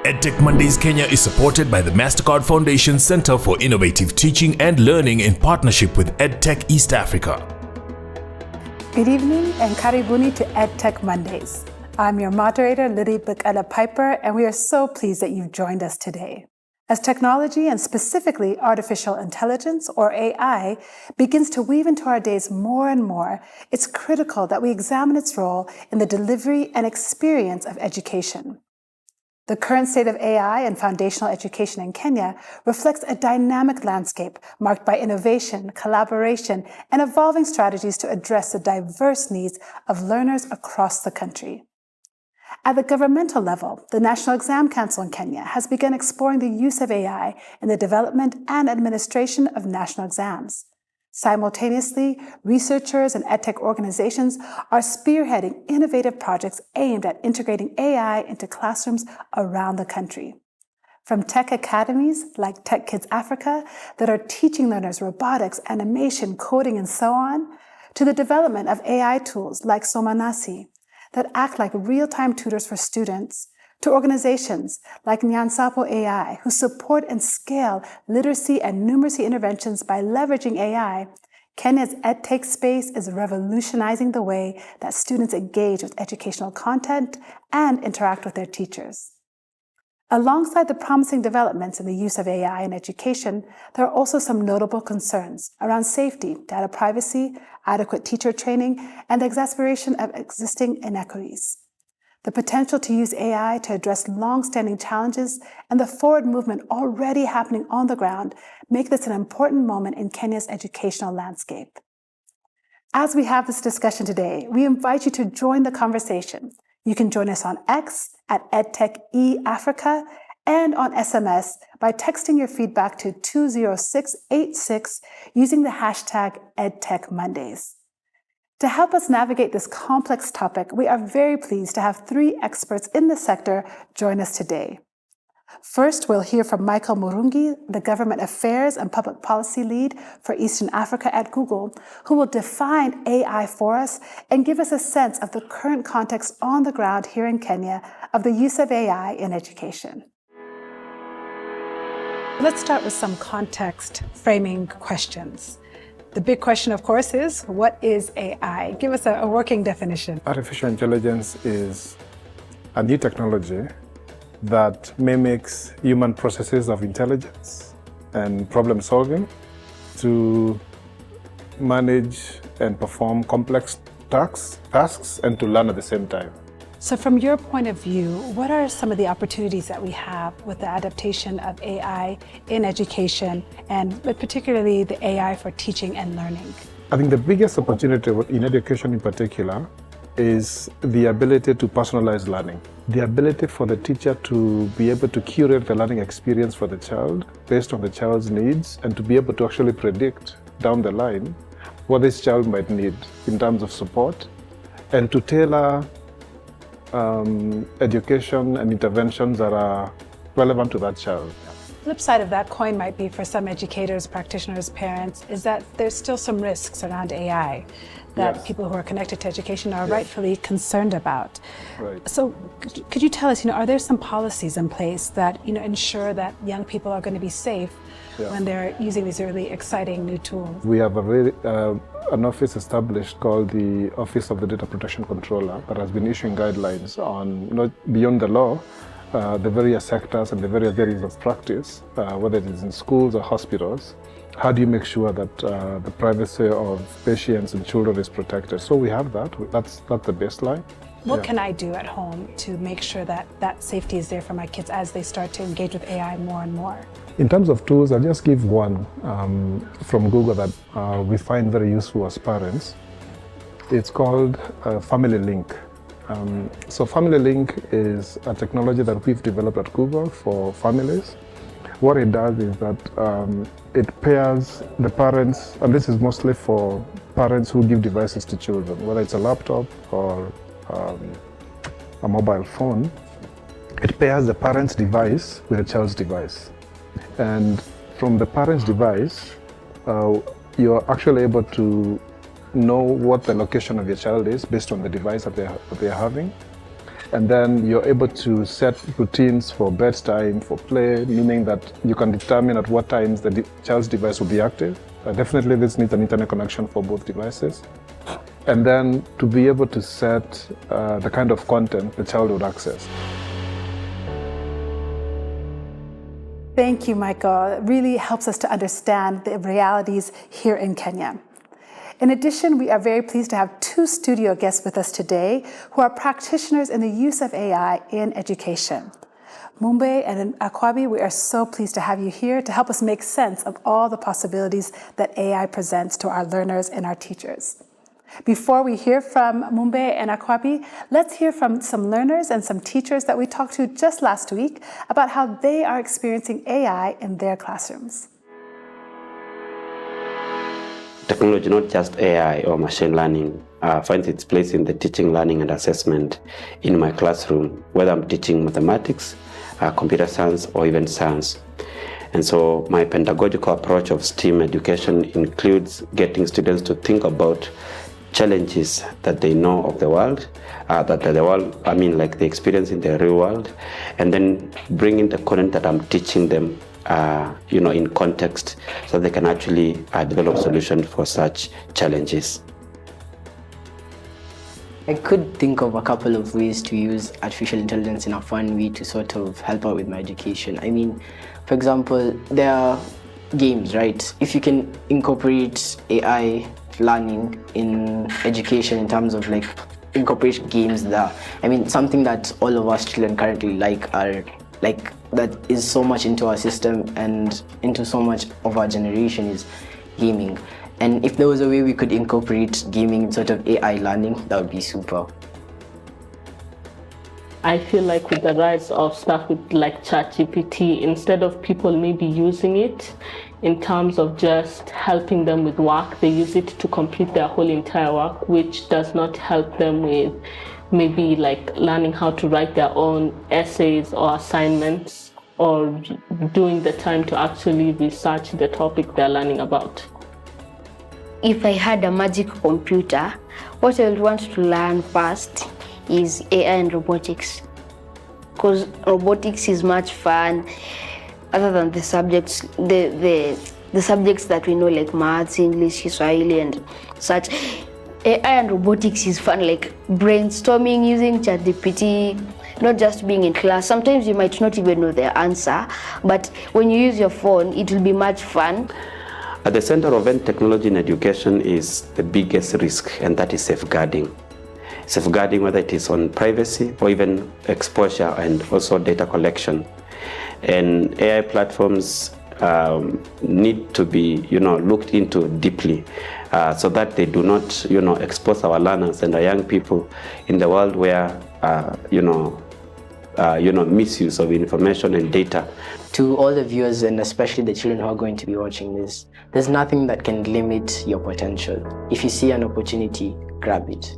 EdTech Mondays Kenya is supported by the MasterCard Foundation Center for Innovative Teaching and Learning in partnership with EdTech East Africa. Good evening and karibuni to EdTech Mondays. I'm your moderator, Liddy Bukala Piper, and we are so pleased that you've joined us today. As technology, and specifically artificial intelligence, or AI, begins to weave into our days more and more, it's critical that we examine its role in the delivery and experience of education. The current state of AI and foundational education in Kenya reflects a dynamic landscape marked by innovation, collaboration, and evolving strategies to address the diverse needs of learners across the country. At the governmental level, the National Exam Council in Kenya has begun exploring the use of AI in the development and administration of national exams. Simultaneously, researchers and EdTech organizations are spearheading innovative projects aimed at integrating AI into classrooms around the country. From tech academies like Tech Kids Africa that are teaching learners robotics, animation, coding, and so on, to the development of AI tools like Somanasi that act like real-time tutors for students, to organizations like Nyansapo AI, who support and scale literacy and numeracy interventions by leveraging AI, Kenya's EdTech space is revolutionizing the way that students engage with educational content and interact with their teachers. Alongside the promising developments in the use of AI in education, there are also some notable concerns around safety, data privacy, adequate teacher training, and the exacerbation of existing inequities. The potential to use AI to address long-standing challenges and the forward movement already happening on the ground make this an important moment in Kenya's educational landscape. As we have this discussion today, we invite you to join the conversation. You can join us on X at EdTechEAfrica and on SMS by texting your feedback to 20686 using the hashtag EdTechMondays. To help us navigate this complex topic, we are very pleased to have three experts in the sector join us today. First, we'll hear from Michael Murungi, the Government Affairs and Public Policy Lead for Eastern Africa at Google, who will define AI for us and give us a sense of the current context on the ground here in Kenya of the use of AI in education. Let's start with some context framing questions. The big question, of course, is what is AI? Give us a working definition. Artificial intelligence is a new technology that mimics human processes of intelligence and problem solving to manage and perform complex tasks and to learn at the same time. So from your point of view, what are some of the opportunities that we have with the adaptation of AI in education, and particularly the AI for teaching and learning? I think the biggest opportunity in education in particular is the ability to personalize learning. The ability for the teacher to be able to curate the learning experience for the child based on the child's needs and to be able to actually predict down the line what this child might need in terms of support and to tailor education and interventions that are relevant to that child. Flip side of that coin might be for some educators, practitioners, parents, is that there's still some risks around AI that people who are connected to education are rightfully concerned about. Right. So could you tell us, are there some policies in place that ensure that young people are going to be safe when they're using these really exciting new tools? We have an office established called the Office of the Data Protection Controller that has been issuing guidelines on, beyond the law, the various sectors and the various areas of practice, whether it is in schools or hospitals. How do you make sure that the privacy of patients and children is protected? So we have that. That's the baseline. What can I do at home to make sure that that safety is there for my kids as they start to engage with AI more and more? In terms of tools, I'll just give one from Google that we find very useful as parents. It's called Family Link. So Family Link is a technology that we've developed at Google for families. What it does is that it pairs the parents, and this is mostly for parents who give devices to children, whether it's a laptop or a mobile phone. It pairs the parent's device with the child's device. And from the parent's device, you're actually able to know what the location of your child is based on the device that they're having. And then you're able to set routines for bedtime, for play, meaning that you can determine at what times the child's device will be active. Definitely this needs an internet connection for both devices. And then to be able to set the kind of content the child would access. Thank you, Michael. It really helps us to understand the realities here in Kenya. In addition, we are very pleased to have two studio guests with us today who are practitioners in the use of AI in education. Mumbe and Akwabi, we are so pleased to have you here to help us make sense of all the possibilities that AI presents to our learners and our teachers. Before we hear from Mumbe and Akwabi, let's hear from some learners and some teachers that we talked to just last week about how they are experiencing AI in their classrooms. Technology, not just AI or machine learning, finds its place in the teaching, learning, and assessment in my classroom, whether I'm teaching mathematics, computer science, or even science. And so my pedagogical approach of STEAM education includes getting students to think about challenges that they know of the world, like the experience in the real world, and then bringing the content that I'm teaching them in context so they can actually develop solutions for such challenges. I could think of a couple of ways to use artificial intelligence in a fun way to sort of help out with my education. I mean, for example, there are games, right? If you can incorporate AI learning in education in terms of like incorporate games that, something that all of us children currently that is so much into our system and into so much of our generation is gaming. And if there was a way we could incorporate gaming in sort of AI learning, that would be super. I feel like with the rise of stuff with like ChatGPT, instead of people maybe using it in terms of just helping them with work, they use it to complete their whole entire work, which does not help them with maybe like learning how to write their own essays or assignments or doing the time to actually research the topic they're learning about. If I had a magic computer, what I would want to learn first is AI and robotics, because robotics is much fun other than the subjects, the subjects that we know like maths, English, Swahili and such. AI and robotics is fun, like brainstorming using ChatGPT, not just being in class. Sometimes you might not even know the answer, but when you use your phone, it will be much fun. At the center of any technology in education is the biggest risk, and that is safeguarding. Safeguarding whether it is on privacy or even exposure and also data collection. And AI platforms need to be, looked into deeply so that they do not, expose our learners and our young people in the world where, misuse of information and data. To all the viewers and especially the children who are going to be watching this, there's nothing that can limit your potential. If you see an opportunity, grab it.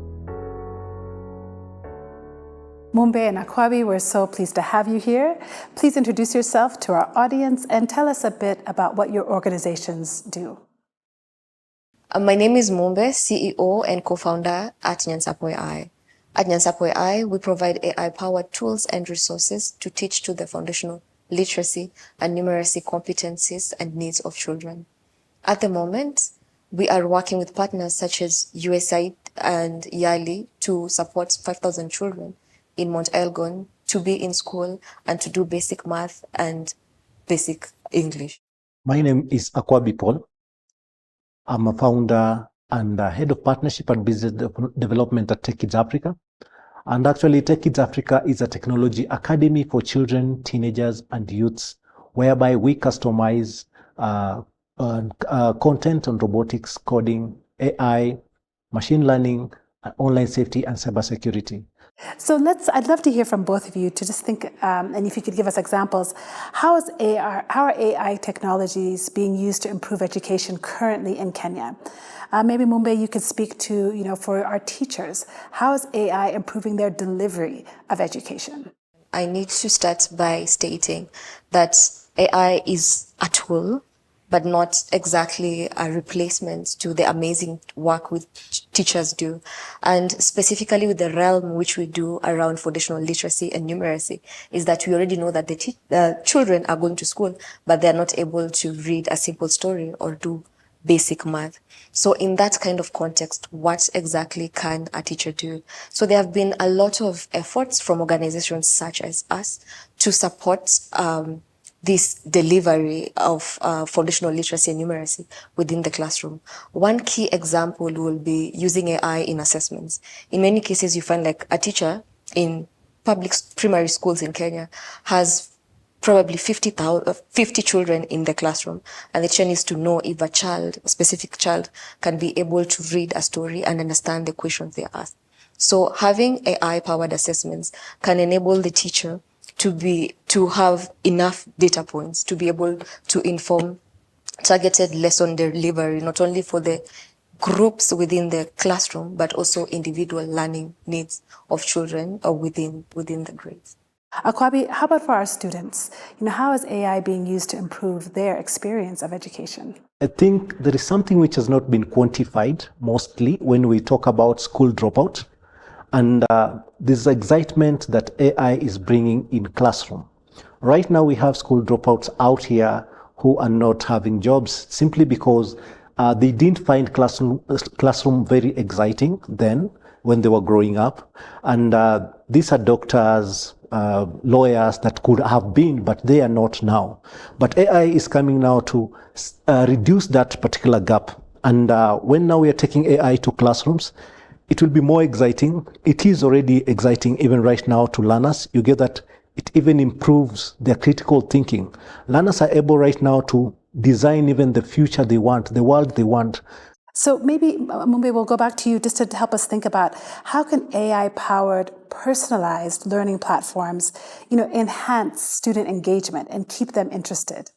Mumbe and Akwabi, we're so pleased to have you here. Please introduce yourself to our audience and tell us a bit about what your organizations do. My name is Mumbe, CEO and co-founder at Nyansapo AI. At Nyansapo AI, we provide AI-powered tools and resources to teach to the foundational literacy and numeracy competencies and needs of children. At the moment, we are working with partners such as USAID and YALI to support 5,000 children in Mount Elgon to be in school and to do basic math and basic English. My name is Akwabi Paul. I'm a founder and head of partnership and business development at Tech Kids Africa. And actually, Tech Kids Africa is a technology academy for children, teenagers, and youths, whereby we customize content on robotics, coding, AI, machine learning, online safety, and cybersecurity. So I'd love to hear from both of you to just think, and if you could give us examples, how are AI technologies being used to improve education currently in Kenya? Maybe Mumbe, you could speak to, for our teachers, how is AI improving their delivery of education? I need to start by stating that AI is a tool but not exactly a replacement to the amazing work which teachers do. And specifically with the realm which we do around foundational literacy and numeracy, is that we already know that the children are going to school, but they're not able to read a simple story or do basic math. So in that kind of context, what exactly can a teacher do? So there have been a lot of efforts from organizations such as us to support this delivery of foundational literacy and numeracy within the classroom. One key example will be using AI in assessments. In many cases, you find like a teacher in public primary schools in Kenya has probably 50 children in the classroom, and the teacher needs to know if a specific child can be able to read a story and understand the questions they ask. So having AI-powered assessments can enable the teacher to have enough data points to be able to inform targeted lesson delivery, not only for the groups within the classroom, but also individual learning needs of children or within the grades. Akwabi, how about for our students? How is AI being used to improve their experience of education? I think there is something which has not been quantified mostly when we talk about school dropout. And this excitement that AI is bringing in classroom. Right now we have school dropouts out here who are not having jobs simply because they didn't find classroom very exciting then when they were growing up. And these are doctors, lawyers that could have been, but they are not now. But AI is coming now to reduce that particular gap. And when now we are taking AI to classrooms, it will be more exciting. It is already exciting even right now to learners. You get that it even improves their critical thinking. Learners are able right now to design even the future they want, the world they want. So maybe, Mumbe, we'll go back to you just to help us think about how can AI-powered personalized learning platforms, enhance student engagement and keep them interested?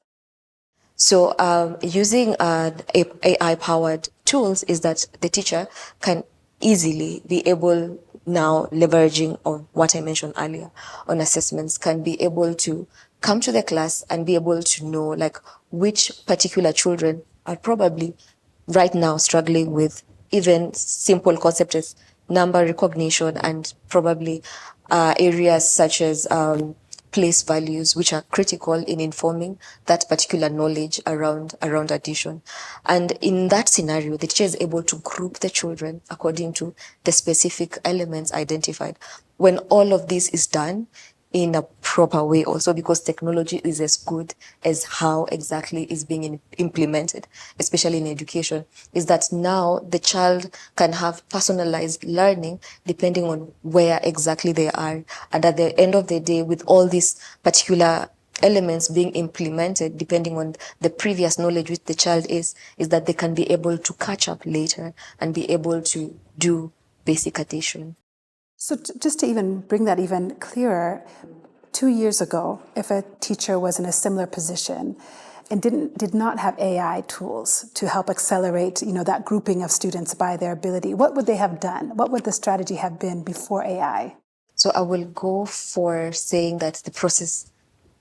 So using AI-powered tools is that the teacher can easily be able, now leveraging on what I mentioned earlier on assessments, can be able to come to the class and be able to know like which particular children are probably right now struggling with even simple concepts as number recognition and probably areas such as place values, which are critical in informing that particular knowledge around addition. And in that scenario, the teacher is able to group the children according to the specific elements identified. When all of this is done in a proper way also, because technology is as good as how exactly is being implemented, especially in education, is that now the child can have personalized learning depending on where exactly they are. And at the end of the day, with all these particular elements being implemented depending on the previous knowledge which the child is that they can be able to catch up later and be able to do basic addition. So just to even bring that even clearer, 2 years ago, if a teacher was in a similar position and did not have AI tools to help accelerate, that grouping of students by their ability, what would they have done? What would the strategy have been before AI? So I will go for saying that the process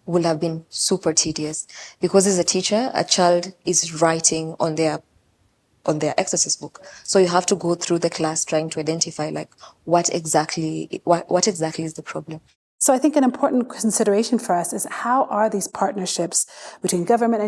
will have been super tedious, because as a teacher, a child is writing on their exercise book. So you have to go through the class trying to identify like what exactly is the problem. So I think an important consideration for us is how are these partnerships between government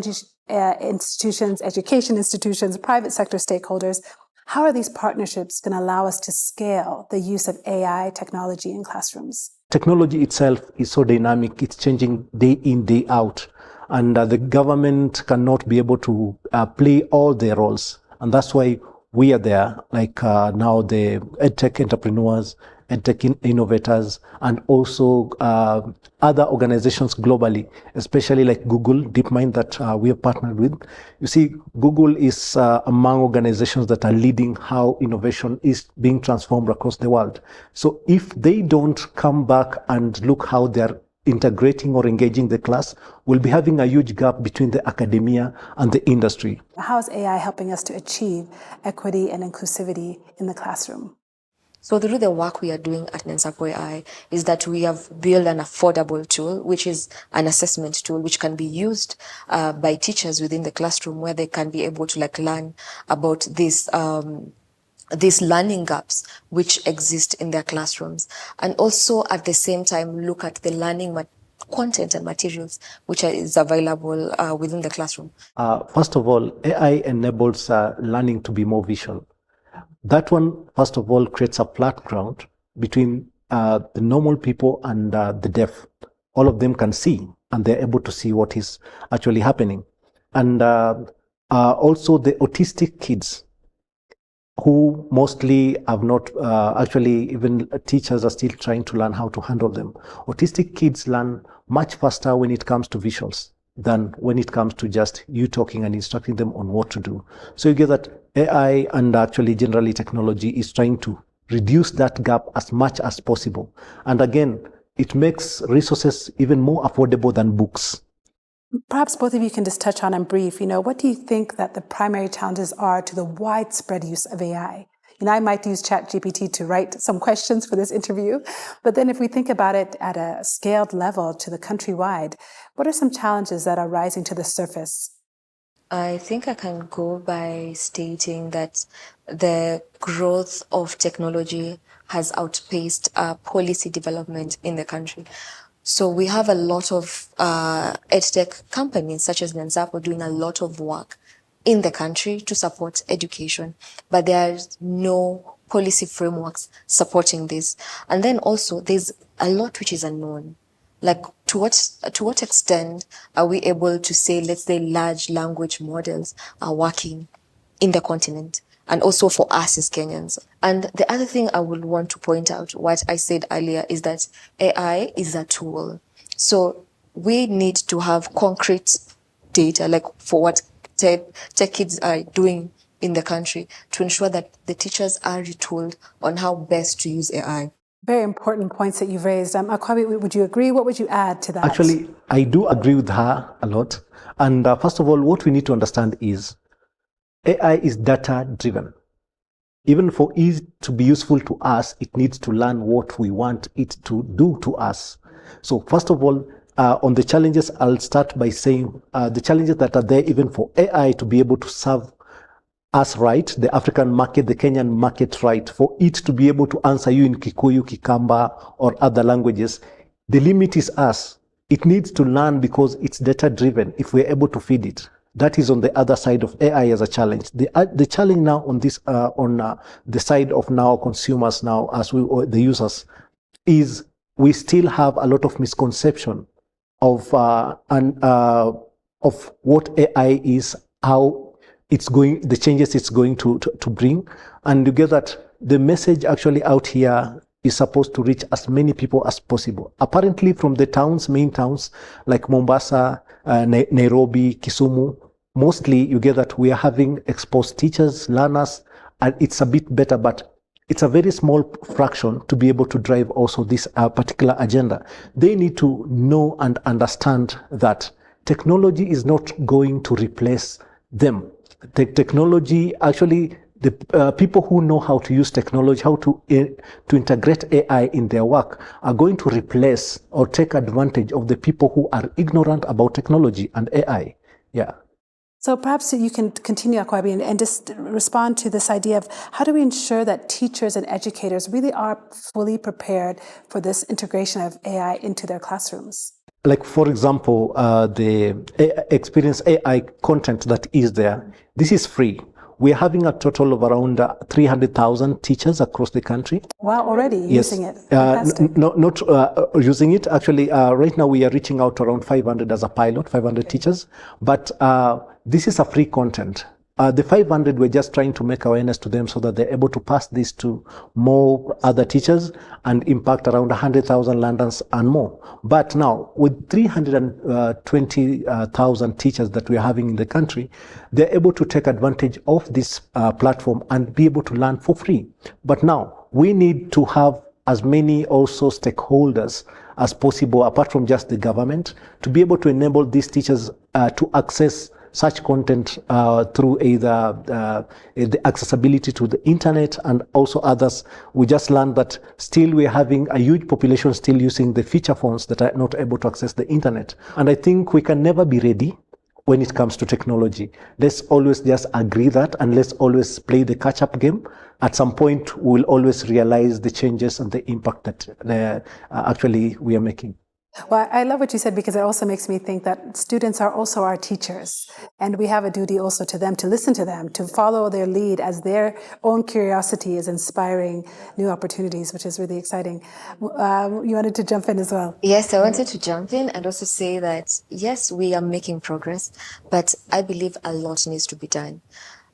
institutions, education institutions, private sector stakeholders, how are these partnerships going to allow us to scale the use of AI technology in classrooms? Technology itself is so dynamic, it's changing day in, day out. And the government cannot be able to play all their roles. And that's why we are there, like now the EdTech entrepreneurs, EdTech innovators, and also other organizations globally, especially like Google, DeepMind that we have partnered with. You see, Google is among organizations that are leading how innovation is being transformed across the world. So if they don't come back and look how they're integrating or engaging the class, we'll be having a huge gap between the academia and the industry. How is AI helping us to achieve equity and inclusivity in the classroom? So through the work we are doing at Nyansapo AI is that we have built an affordable tool, which is an assessment tool, which can be used by teachers within the classroom, where they can be able to learn about these learning gaps which exist in their classrooms, and also at the same time look at the learning content and materials which is available within the classroom. First of all, AI enables learning to be more visual. That one, first of all, creates a flat ground between the normal people and the deaf. All of them can see, and they're able to see what is actually happening. And also the autistic kids, who mostly have not, actually even teachers are still trying to learn how to handle them. Autistic kids learn much faster when it comes to visuals than when it comes to just you talking and instructing them on what to do. So you get that AI and actually generally technology is trying to reduce that gap as much as possible. And again, it makes resources even more affordable than books. Perhaps both of you can just touch on in brief, what do you think that the primary challenges are to the widespread use of AI? I might use ChatGPT to write some questions for this interview, but then if we think about it at a scaled level to the countrywide, what are some challenges that are rising to the surface? I think I can go by stating that the growth of technology has outpaced policy development in the country. So we have a lot of EdTech companies such as Nyansapo doing a lot of work in the country to support education, but there's no policy frameworks supporting this. And then also there's a lot which is unknown. Like to what extent are we able to say, let's say, large language models are working in the continent and also for us as Kenyans? And the other thing I would want to point out, what I said earlier, is that AI is a tool. So we need to have concrete data, like for what tech kids are doing in the country, to ensure that the teachers are retooled on how best to use AI. Very important points that you've raised. Akwabi, would you agree? What would you add to that? Actually, I do agree with her a lot. And first of all, what we need to understand is AI is data-driven. Even for it to be useful to us, it needs to learn what we want it to do to us. So first of all, on the challenges, I'll start by saying the challenges that are there even for AI to be able to serve us right, the African market, the Kenyan market right, for it to be able to answer you in Kikuyu, Kikamba, or other languages. The limit is us. It needs to learn because it's data-driven if we're able to feed it. That is on the other side of AI as a challenge. The challenge now on this, the side of now consumers now, as the users, is we still have a lot of misconception of what AI is, how it's going, the changes it's going to bring, and you get that the message actually out here is supposed to reach as many people as possible. Apparently, from the towns, main towns like Mombasa, Nairobi, Kisumu, mostly you get that we are having exposed teachers, learners, and it's a bit better, but it's a very small fraction to be able to drive also this particular agenda. They need to know and understand that technology is not going to replace them. Technology, actually, the people who know how to use technology, how to integrate AI in their work, are going to replace or take advantage of the people who are ignorant about technology and AI. Yeah. So perhaps you can continue, Akwabi, and just respond to this idea of how do we ensure that teachers and educators really are fully prepared for this integration of AI into their classrooms? Like, for example, the experience AI content that is there, this is free. We're having a total of around 300,000 teachers across the country. Wow, already Yes. using it. Fantastic. Not using it. Actually, right now we are reaching out to around 500 as a pilot, 500 teachers. But this is a free content. The 500, we're just trying to make awareness to them so that they're able to pass this to more other teachers and impact around 100,000 learners and more. But now, with 320,000 teachers that we're having in the country, they're able to take advantage of this platform and be able to learn for free. But now, we need to have as many also stakeholders as possible, apart from just the government, to be able to enable these teachers to access such content through either the accessibility to the internet and also others. We just learned that still we're having a huge population still using the feature phones that are not able to access the internet. And I think we can never be ready when it comes to technology. Let's always just agree that, and let's always play the catch-up game. At some point, we'll always realize the changes and the impact that actually we are making. Well, I love what you said, because it also makes me think that students are also our teachers, and we have a duty also to them, to listen to them, to follow their lead as their own curiosity is inspiring new opportunities, which is really exciting. You wanted to jump in as well? Yes, I wanted to jump in and also say that, yes, we are making progress, but I believe a lot needs to be done.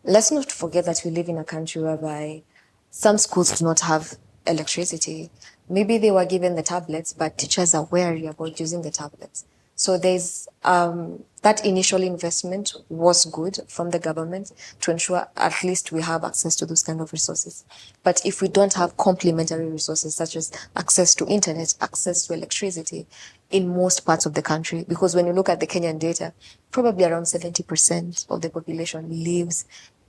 Let's not forget that we live in a country whereby some schools do not have electricity. Maybe they were given the tablets, but teachers are wary about using the tablets. So there's that initial investment was good from the government to ensure at least we have access to those kind of resources. But if we don't have complementary resources such as access to internet, access to electricity in most parts of the country, because when you look at the Kenyan data, probably around 70% of the population lives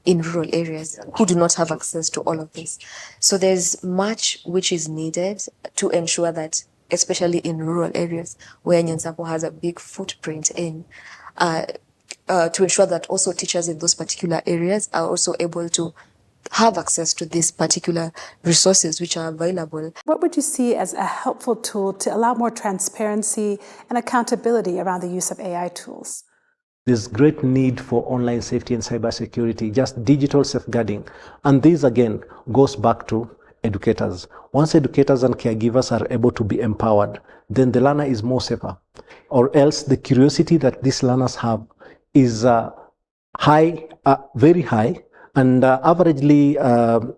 in rural areas who do not have access to all of this. So there's much which is needed to ensure that, especially in rural areas where Nyansapo has a big footprint in, to ensure that also teachers in those particular areas are also able to have access to these particular resources which are available. What would you see as a helpful tool to allow more transparency and accountability around the use of AI tools? There's great need for online safety and cybersecurity, just digital safeguarding. And this again goes back to educators. Once educators and caregivers are able to be empowered, then the learner is more safer. Or else the curiosity that these learners have is high, very high. And averagely,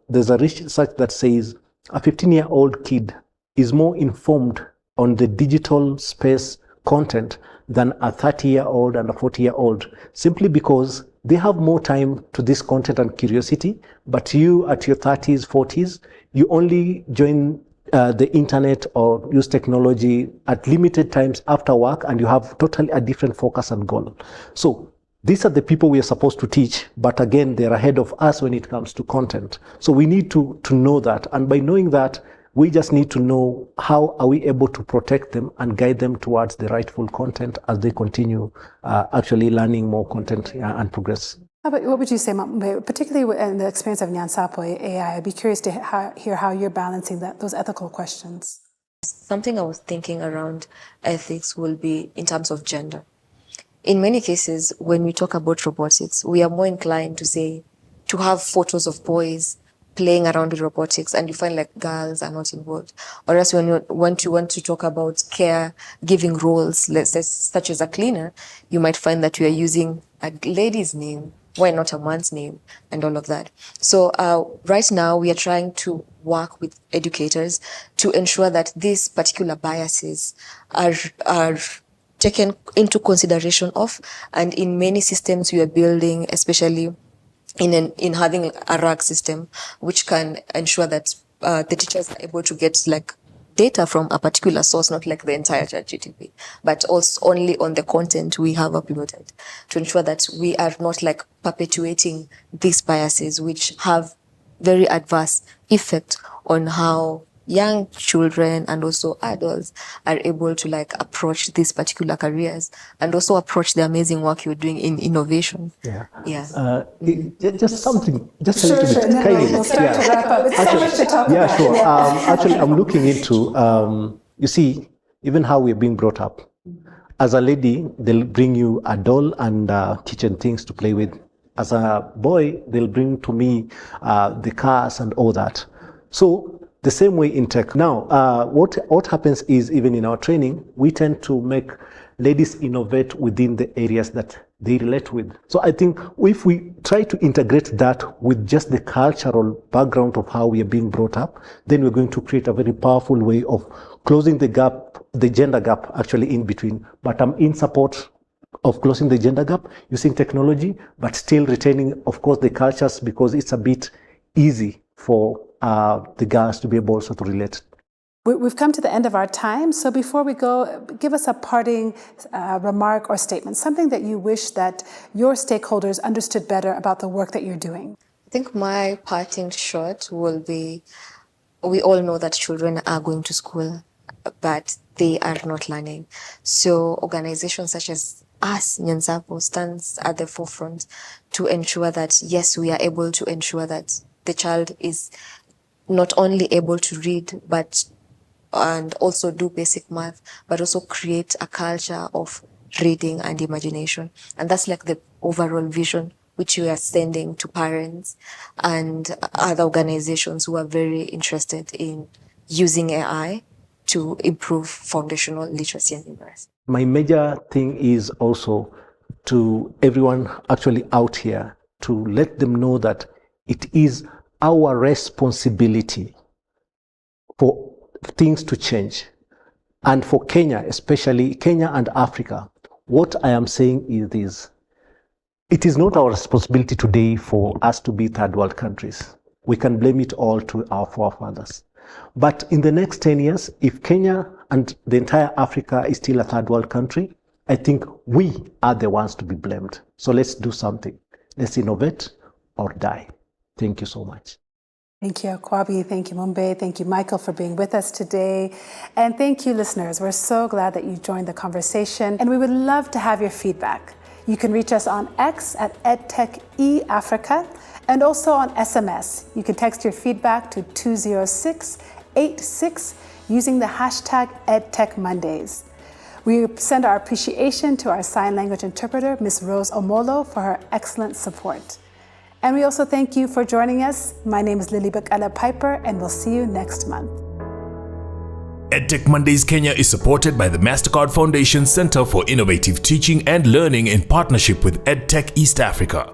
there's a research that says a 15-year-old kid is more informed on the digital space content than a 30-year-old and a 40-year-old, simply because they have more time to this content and curiosity. But you at your 30s, 40s, you only join the internet or use technology at limited times after work, and you have totally a different focus and goal. So these are the people we are supposed to teach, but again, they're ahead of us when it comes to content. So we need to know that, and by knowing that, we just need to know how are we able to protect them and guide them towards the rightful content as they continue actually learning more content and progress. What would you say, particularly in the experience of Nyansapo AI? I'd be curious to hear how you're balancing those ethical questions. Something I was thinking around ethics will be in terms of gender. In many cases, when we talk about robotics, we are more inclined to say, to have photos of boys playing around with robotics, and you find like girls are not involved. Or else when you want to talk about care-giving roles, such as a cleaner, you might find that you are using a lady's name, why not a man's name, and all of that. So right now we are trying to work with educators to ensure that these particular biases are taken into consideration of, and in many systems we are building, especially in having a RAG system, which can ensure that the teachers are able to get like data from a particular source, not like the entire ChatGPT, but also only on the content we have uploaded, to ensure that we are not like perpetuating these biases, which have very adverse effect on how young children and also adults are able to like approach these particular careers and also approach the amazing work you're doing in innovation. Just something, just a little bit. We'll start to wrap up. It's so much to talk about. Yeah, sure. Actually, I'm looking into, you see, even how we're being brought up. As a lady, they'll bring you a doll and kitchen things to play with. As a boy, they'll bring to me the cars and all that. So the same way in tech. Now, what happens is, even in our training, we tend to make ladies innovate within the areas that they relate with. So I think if we try to integrate that with just the cultural background of how we are being brought up, then we're going to create a very powerful way of closing the gap, the gender gap actually in between. But I'm in support of closing the gender gap using technology, but still retaining, of course, the cultures, because it's a bit easy for the girls to be able also to relate. We've come to the end of our time, so before we go, give us a parting remark or statement, something that you wish that your stakeholders understood better about the work that you're doing. I think my parting shot will be, we all know that children are going to school, but they are not learning. So organizations such as us, Nyansapo, stands at the forefront to ensure that, yes, we are able to ensure that the child is not only able to read, and also do basic math, but also create a culture of reading and imagination. And that's like the overall vision which we are sending to parents and other organizations who are very interested in using AI to improve foundational literacy and numeracy. My major thing is also to everyone actually out here to let them know that it is our responsibility for things to change. And for Kenya, especially Kenya and Africa, what I am saying is this. It is not our responsibility today for us to be third world countries. We can blame it all to our forefathers. But in the next 10 years, if Kenya and the entire Africa is still a third world country, I think we are the ones to be blamed. So let's do something. Let's innovate or die. Thank you so much. Thank you, Akwabi. Thank you, Mumbe. Thank you, Michael, for being with us today. And thank you, listeners. We're so glad that you joined the conversation, and we would love to have your feedback. You can reach us on X at EdTechEAfrica and also on SMS. You can text your feedback to 20686 using the hashtag EdTechMondays. We send our appreciation to our sign language interpreter, Ms. Rose Omolo, for her excellent support. And we also thank you for joining us. My name is Lily Bakala Piper, and we'll see you next month. EdTech Mondays Kenya is supported by the MasterCard Foundation Center for Innovative Teaching and Learning in partnership with EdTech East Africa.